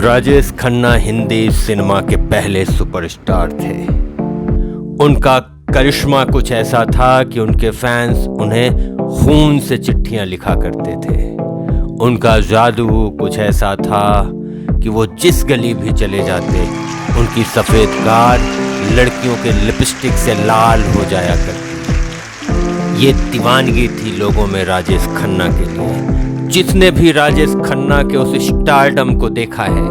Rajesh Khanna Hindi cinema के पहले superstar थे। उनका करिश्मा कुछ ऐसा था कि उनके फैंस उन्हें खून से चिट्ठियां लिखा करते थे। उनका जादू कुछ ऐसा था कि वो जिस गली भी चले जाते उनकी सफ़ेद कार लड़कियों के लिपस्टिक से लाल हो जाया करती। ये दीवानगी थी लोगों में राजेश खन्ना के लिए। जिसने भी राजेश खन्ना के उस स्टारडम को देखा है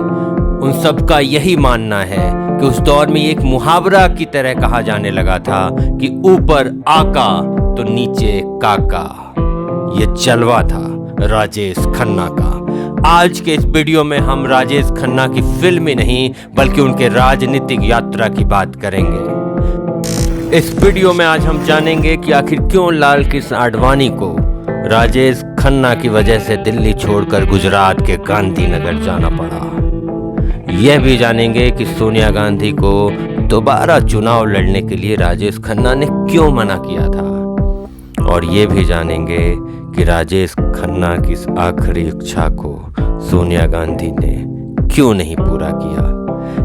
उन सबका यही मानना है कि उस दौर में एक मुहावरा की तरह कहा जाने लगा था कि ऊपर आका तो नीचे काका। ये जलवा था राजेश खन्ना का। आज के इस वीडियो में हम राजेश खन्ना की फिल्म ही नहीं बल्कि उनके राजनीतिक यात्रा की बात करेंगे। इस वीडियो में आज हम जानेंगे कि आखिर क्यों लाल कृष्ण आडवाणी को राजेश खन्ना की वजह से दिल्ली छोड़कर गुजरात के गांधीनगर जाना पड़ा। यह भी जानेंगे कि सोनिया गांधी को दोबारा चुनाव लड़ने के लिए राजेश खन्ना ने क्यों मना किया था। और ये भी जानेंगे कि राजेश खन्ना की इस आखिरी इच्छा को सोनिया गांधी ने क्यों नहीं पूरा किया।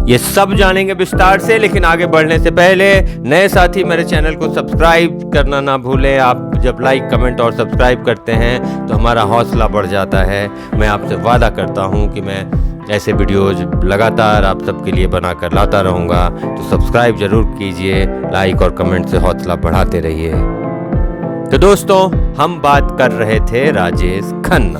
ये सब जानेंगे विस्तार से, लेकिन आगे बढ़ने से पहले नए साथी मेरे चैनल को सब्सक्राइब करना ना भूलें। आप जब लाइक, कमेंट और सब्सक्राइब करते हैं तो हमारा हौसला बढ़ जाता है। मैं आपसे वादा करता हूं कि मैं ऐसे वीडियोज लगातार आप सबके लिए बनाकर लाता रहूंगा। तो सब्सक्राइब जरूर कीजिए, लाइक और कमेंट से हौसला बढ़ाते रहिए। तो दोस्तों, हम बात कर रहे थे राजेश खन्ना।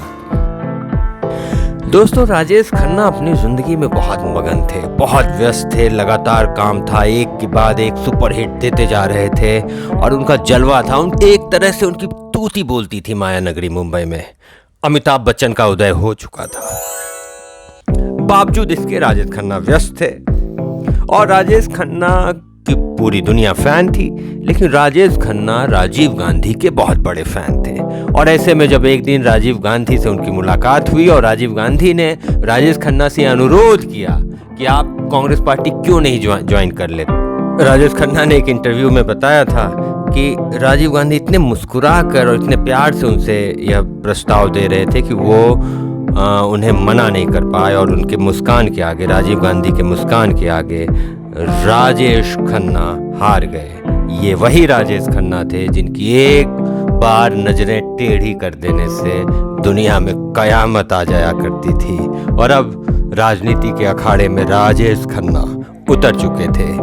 दोस्तों, राजेश खन्ना अपनी जिंदगी में बहुत मगन थे, बहुत व्यस्त थे। लगातार काम था, एक के बाद एक सुपरहिट देते जा रहे थे और उनका जलवा था। एक तरह से उनकी तूती बोलती थी माया नगरी मुंबई में। अमिताभ बच्चन का उदय हो चुका था। बावजूद इसके राजेश खन्ना व्यस्त थे और राजेश खन्ना की पूरी दुनिया फैन थी। लेकिन राजेश खन्ना राजीव गांधी के बहुत बड़े फैन थे। और ऐसे में जब एक दिन राजीव गांधी से उनकी मुलाकात हुई और राजीव गांधी ने राजेश खन्ना से अनुरोध किया कि आप कांग्रेस पार्टी क्यों नहीं ज्वाइन कर लेते। राजेश खन्ना ने एक इंटरव्यू में बताया था कि राजीव गांधी इतने मुस्कुरा कर और इतने प्यार से उनसे यह प्रस्ताव दे रहे थे कि वो उन्हें मना नहीं कर पाए। और उनके मुस्कान के आगे, राजीव गांधी के मुस्कान के आगे राजेश खन्ना हार गए। ये वही राजेश खन्ना थे जिनकी एक बार नजरें टेढ़ी कर देने से दुनिया में कयामत आ जाया करती थी। और अब राजनीति के अखाड़े में राजेश खन्ना उतर चुके थे।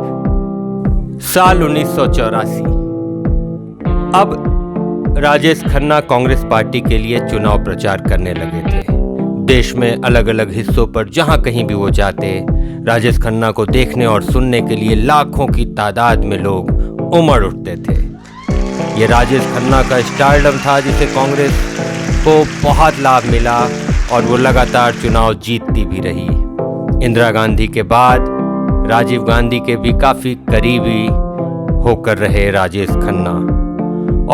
साल 1984। अब राजेश खन्ना कांग्रेस पार्टी के लिए चुनाव प्रचार करने लगे थे। देश में अलग अलग हिस्सों पर जहां कहीं भी वो जाते, राजेश खन्ना को देखने और सुनने के लिए लाखों की तादाद में लोग उमड़ उठते थे। ये राजेश खन्ना का स्टारडम था जिसे कांग्रेस को बहुत लाभ मिला और वो लगातार चुनाव जीतती भी रही। इंदिरा गांधी के बाद राजीव गांधी के भी काफी करीबी होकर रहे राजेश खन्ना।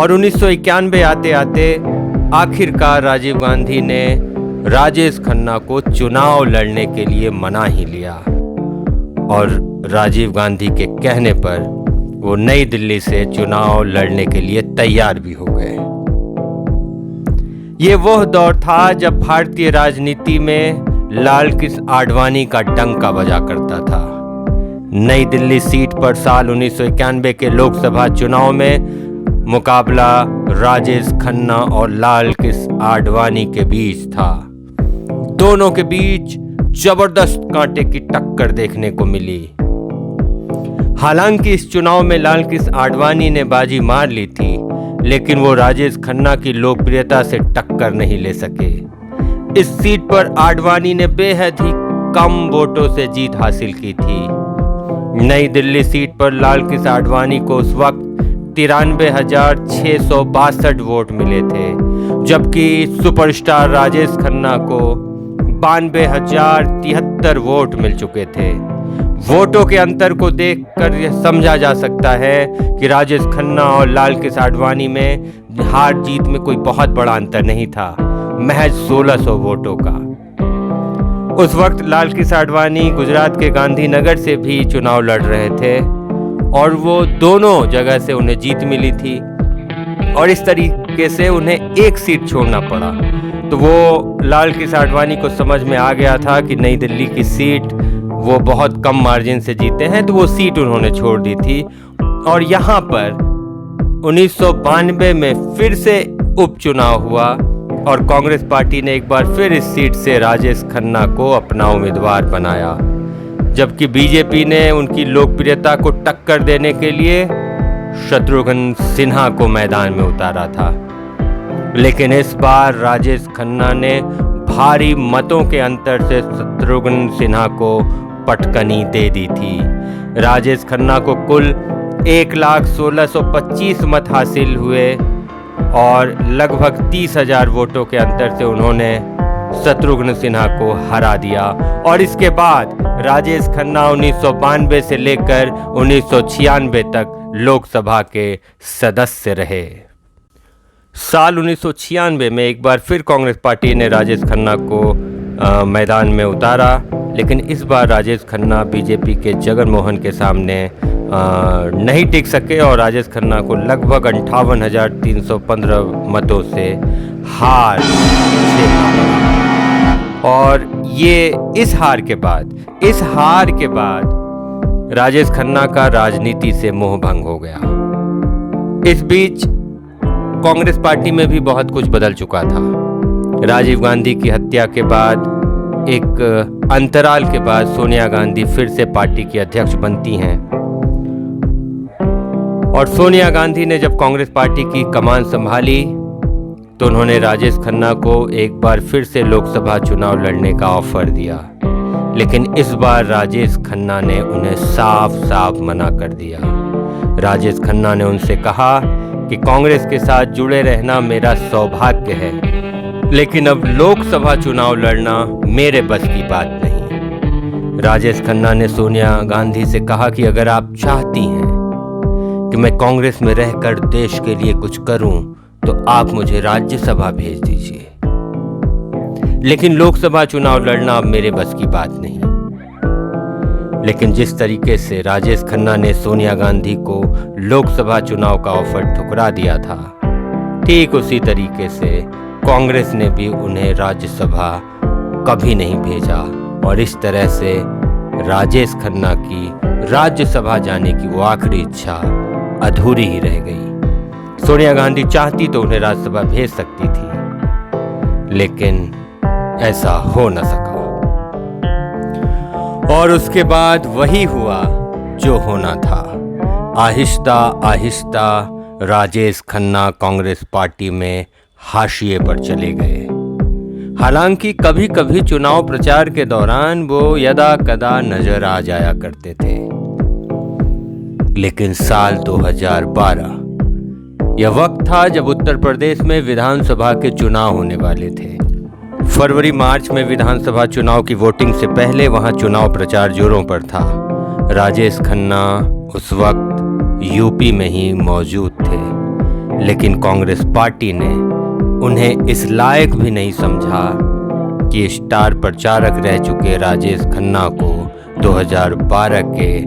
और 1991 आते आते आखिरकार राजीव गांधी ने राजेश खन्ना को चुनाव लड़ने के लिए मना ही लिया। और राजीव गांधी के कहने पर वो नई दिल्ली से चुनाव लड़ने के लिए तैयार भी हो गए। ये वह दौर था जब भारतीय राजनीति में लाल कृष्ण आडवाणी का डंका बजा करता था। नई दिल्ली सीट पर साल 1991 के लोकसभा चुनाव में मुकाबला राजेश खन्ना और लाल कृष्ण आडवाणी के बीच था। दोनों के बीच जबरदस्त कांटे की टक्कर देखने को मिली। हालांकि इस चुनाव में लाल कृष्ण आडवाणी ने बाजी मार ली थी, लेकिन वो राजेश खन्ना की लोकप्रियता से टक्कर नहीं ले सके। इस सीट पर आडवाणी ने बेहद ही कम वोटों से जीत हासिल की थी। नई दिल्ली सीट पर लाल कृष्ण आडवाणी को उस वक्त 93,662 वोट मिले थे, जबकि सुपरस्टार राजेश खन्ना को 92,073 वोट मिल चुके थे। वोटों के अंतर को देखकर यह समझा जा सकता है कि राजेश खन्ना और लाल कृष्ण आडवाणी में हार जीत में कोई बहुत बड़ा अंतर नहीं था, महज 1600 वोटों का। उस वक्त लाल कृष्ण आडवाणी गुजरात के गांधीनगर से भी चुनाव लड़ रहे थे और वो दोनों जगह से उन्हें जीत मिली थी। और इस तरीके से उन्हें एक सीट छोड़ना पड़ा। तो वो लाल कृष्ण आडवाणी को समझ में आ गया था कि नई दिल्ली की सीट वो बहुत कम मार्जिन से जीते हैं, तो वो सीट उन्होंने छोड़ दी थी। और यहाँ पर 1992 में फिर से उपचुनाव हुआ और कांग्रेस पार्टी ने एक बार फिर इस सीट से राजेश खन्ना को अपना उम्मीदवार बनाया, जबकि बीजेपी ने उनकी लोकप्रियता को टक्कर देने के लिए शत्रुघ्न सिन्हा को मैदान में उतारा था। लेकिन इस बार राजेश खन्ना ने भारी मतों के अंतर से शत्रुघ्न सिन्हा को पटकनी दे दी थी। राजेश खन्ना को कुल 1,16,25 मत हासिल हुए और लगभग 30,000 वोटों के अंतर से उन्होंने शत्रुघ्न सिन्हा को हरा दिया। और इसके बाद राजेश खन्ना 1992 से लेकर 1996 तक लोकसभा के सदस्य रहे। साल 1996 में एक बार फिर कांग्रेस पार्टी ने राजेश खन्ना को मैदान में उतारा, लेकिन इस बार राजेश खन्ना बीजेपी के जगन मोहन के सामने नहीं टिक सके और राजेश खन्ना को लगभग 58,315 मतों से हार झेलना। और ये इस हार के बाद राजेश खन्ना का राजनीति से मोह भंग हो गया। इस बीच कांग्रेस पार्टी में भी बहुत कुछ बदल चुका था। राजीव गांधी की हत्या के बाद एक अंतराल के बाद सोनिया गांधी फिर से पार्टी की अध्यक्ष बनती हैं और सोनिया गांधी ने जब कांग्रेस पार्टी की कमान संभाली तो उन्होंने राजेश खन्ना को एक बार फिर से लोकसभा चुनाव लड़ने का ऑफर दिया, लेकिन इस बार राजेश खन्ना ने उन्हें साफ साफ मना कर दिया। राजेश खन्ना ने उनसे कहा कि कांग्रेस के साथ जुड़े रहना मेरा सौभाग्य है, लेकिन अब लोकसभा चुनाव लड़ना मेरे बस की बात नहीं। राजेश खन्ना ने सोनिया गांधी से कहा कि अगर आप चाहती हैं कि मैं कांग्रेस में रहकर देश के लिए कुछ करूं तो आप मुझे राज्यसभा भेज दीजिए, लेकिन लोकसभा चुनाव लड़ना अब मेरे बस की बात नहीं। लेकिन जिस तरीके से राजेश खन्ना ने सोनिया गांधी को लोकसभा चुनाव का ऑफर ठुकरा दिया था, ठीक उसी तरीके से कांग्रेस ने भी उन्हें राज्यसभा कभी नहीं भेजा और इस तरह से राजेश खन्ना की राज्यसभा जाने की वो आखिरी इच्छा अधूरी ही रह गई। सोनिया गांधी चाहती तो उन्हें राज्यसभा भेज सकती थी, लेकिन ऐसा हो न सका। और उसके बाद वही हुआ जो होना था। आहिस्ता आहिस्ता राजेश खन्ना कांग्रेस पार्टी में हाशिए पर चले गए। हालांकि कभी कभी चुनाव प्रचार के दौरान वो यदा कदा नजर आ जाया करते थे, लेकिन साल 2012 यह वक्त था जब उत्तर प्रदेश में विधानसभा के चुनाव होने वाले थे। फरवरी मार्च में विधानसभा चुनाव की वोटिंग से पहले वहां चुनाव प्रचार जोरों पर था। राजेश खन्ना उस वक्त यूपी में ही मौजूद थे, लेकिन कांग्रेस पार्टी ने उन्हें इस लायक भी नहीं समझा कि स्टार प्रचारक रह चुके राजेश खन्ना को 2012 के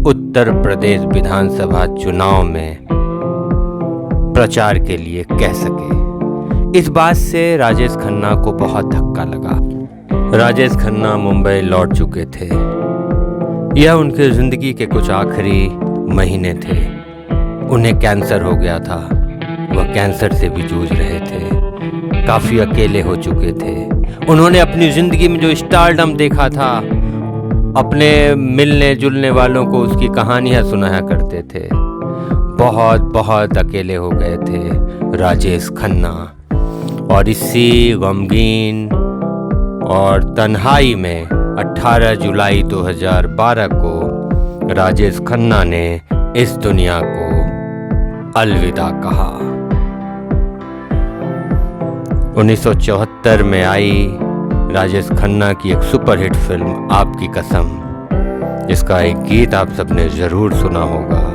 उत्तर प्रदेश विधानसभा चुनाव में प्रचार के लिए कह सके। इस बात से राजेश खन्ना को बहुत धक्का लगा। राजेश खन्ना मुंबई लौट चुके थे। यह उनके जिंदगी के कुछ आखिरी महीने थे। उन्हें कैंसर हो गया था। वह कैंसर से भी जूझ रहे थे। काफी अकेले हो चुके थे। उन्होंने अपनी जिंदगी में जो स्टारडम देखा था, अपने मिलने जुलने वालों को उसकी कहानियां सुनाया करते थे। बहुत बहुत अकेले हो गए थे राजेश खन्ना। और इसी गमगीन और तन्हाई में 18 जुलाई 2012 को राजेश खन्ना ने इस दुनिया को अलविदा कहा। 1974 में आई राजेश खन्ना की एक सुपरहिट फिल्म आपकी कसम, जिसका एक गीत आप सबने जरूर सुना होगा।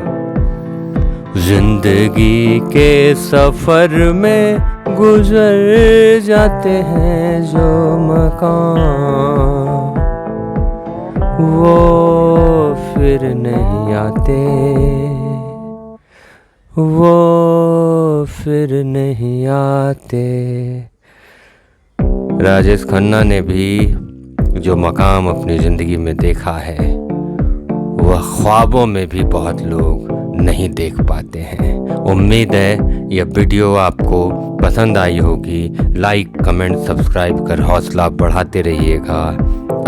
जिंदगी के सफर में गुजर जाते हैं जो मकाम, वो फिर नहीं आते, वो फिर नहीं आते। राजेश खन्ना ने भी जो मकाम अपनी ज़िंदगी में देखा है वह ख्वाबों में भी बहुत लोग नहीं देख पाते हैं। उम्मीद है यह वीडियो आपको पसंद आई होगी। लाइक, कमेंट, सब्सक्राइब कर हौसला बढ़ाते रहिएगा।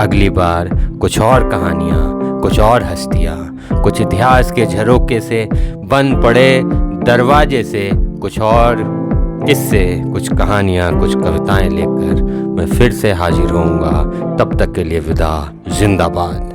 अगली बार कुछ और कहानियाँ, कुछ और हस्तियाँ, कुछ इतिहास के झरोखे से बंद पड़े दरवाजे से कुछ और किस्से, कुछ कहानियाँ, कुछ कविताएं लेकर मैं फिर से हाजिर होऊंगा। तब तक के लिए विदा। जिंदाबाद।